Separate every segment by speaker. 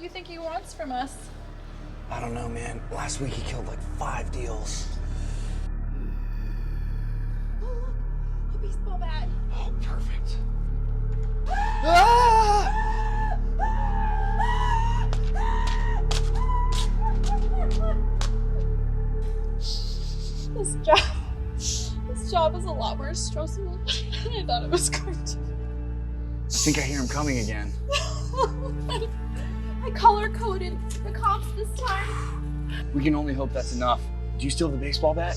Speaker 1: do you think he wants from us?
Speaker 2: I don't know, man. Last week he killed like 5 deals.
Speaker 1: Oh, look, a baseball bat.
Speaker 2: Oh, perfect.
Speaker 1: This job is a lot more stressful than I thought it was going to be.
Speaker 2: I think I hear him coming again.
Speaker 1: I color-coded the cops this time.
Speaker 2: We can only hope that's enough. Do you still have the baseball bat?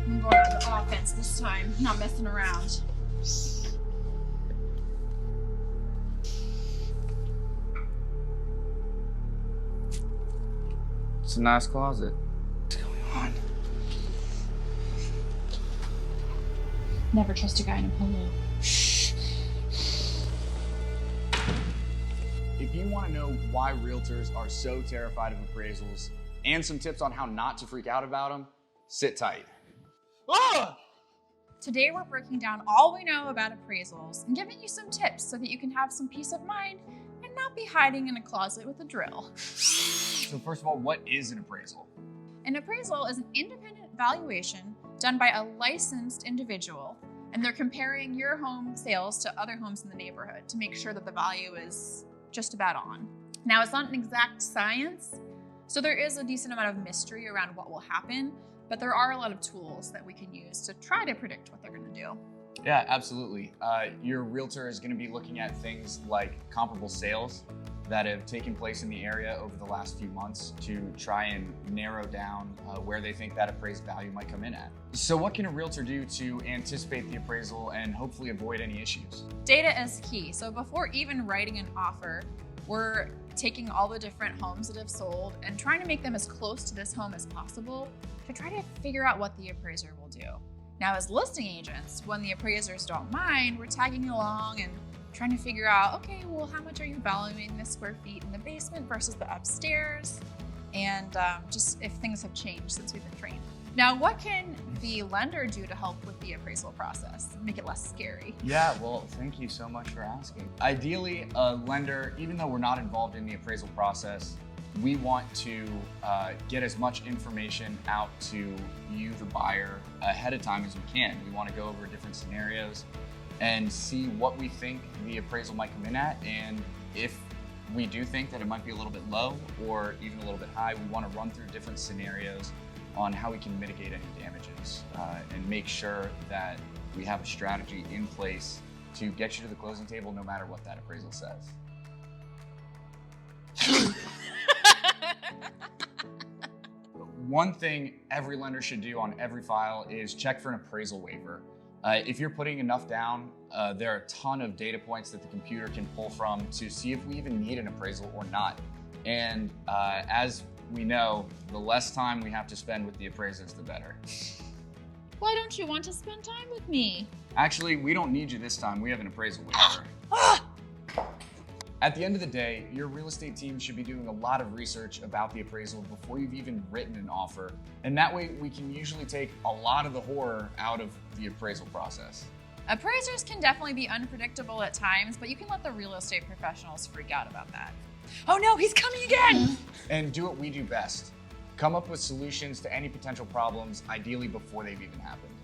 Speaker 1: I'm going on the offense this time, not messing around.
Speaker 2: It's a nice closet. What's going on?
Speaker 1: Never trust a guy in a polo.
Speaker 2: If you want to know why realtors are so terrified of appraisals and some tips on how not to freak out about them, sit tight. Ah!
Speaker 1: Today we're breaking down all we know about appraisals and giving you some tips so that you can have some peace of mind and not be hiding in a closet with a drill.
Speaker 2: So first of all, what is an appraisal?
Speaker 1: An appraisal is an independent valuation done by a licensed individual, and they're comparing your home sales to other homes in the neighborhood to make sure that the value is just about on. Now, it's not an exact science, so there is a decent amount of mystery around what will happen, but there are a lot of tools that we can use to try to predict what they're gonna do.
Speaker 2: Yeah, absolutely. Your realtor is going to be looking at things like comparable sales that have taken place in the area over the last few months to try and narrow down where they think that appraised value might come in at. So what can a realtor do to anticipate the appraisal and hopefully avoid any issues?
Speaker 1: Data is key. So before even writing an offer, we're taking all the different homes that have sold and trying to make them as close to this home as possible to try to figure out what the appraiser will do. Now, as listing agents, when the appraisers don't mind, we're tagging along and trying to figure out, okay, well, how much are you valuing the square feet in the basement versus the upstairs? And just if things have changed since we've been trained. Now, what can the lender do to help with the appraisal process, make it less scary?
Speaker 2: Yeah, well, thank you so much for asking. Ideally, a lender, even though we're not involved in the appraisal process, we want to get as much information out to you, the buyer, ahead of time as we can. We want to go over different scenarios and see what we think the appraisal might come in at. And if we do think that it might be a little bit low or even a little bit high, we want to run through different scenarios on how we can mitigate any damages and make sure that we have a strategy in place to get you to the closing table no matter what that appraisal says. One thing every lender should do on every file is check for an appraisal waiver. If you're putting enough down, there are a ton of data points that the computer can pull from to see if we even need an appraisal or not. And as we know, the less time we have to spend with the appraisers, the better.
Speaker 1: Why don't you want to spend time with me?
Speaker 2: Actually, we don't need you this time. We have an appraisal waiver. At the end of the day, your real estate team should be doing a lot of research about the appraisal before you've even written an offer. And that way we can usually take a lot of the horror out of the appraisal process.
Speaker 1: Appraisers can definitely be unpredictable at times, but you can let the real estate professionals freak out about that. Oh no, he's coming again!
Speaker 2: And do what we do best. Come up with solutions to any potential problems, ideally before they've even happened.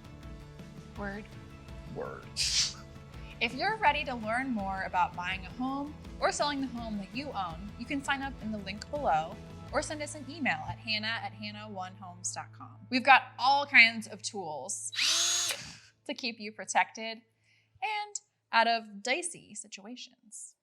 Speaker 1: Word.
Speaker 2: Word.
Speaker 1: If you're ready to learn more about buying a home or selling the home that you own, you can sign up in the link below or send us an email at hannah@hannah1homes.com. We've got all kinds of tools to keep you protected and out of dicey situations.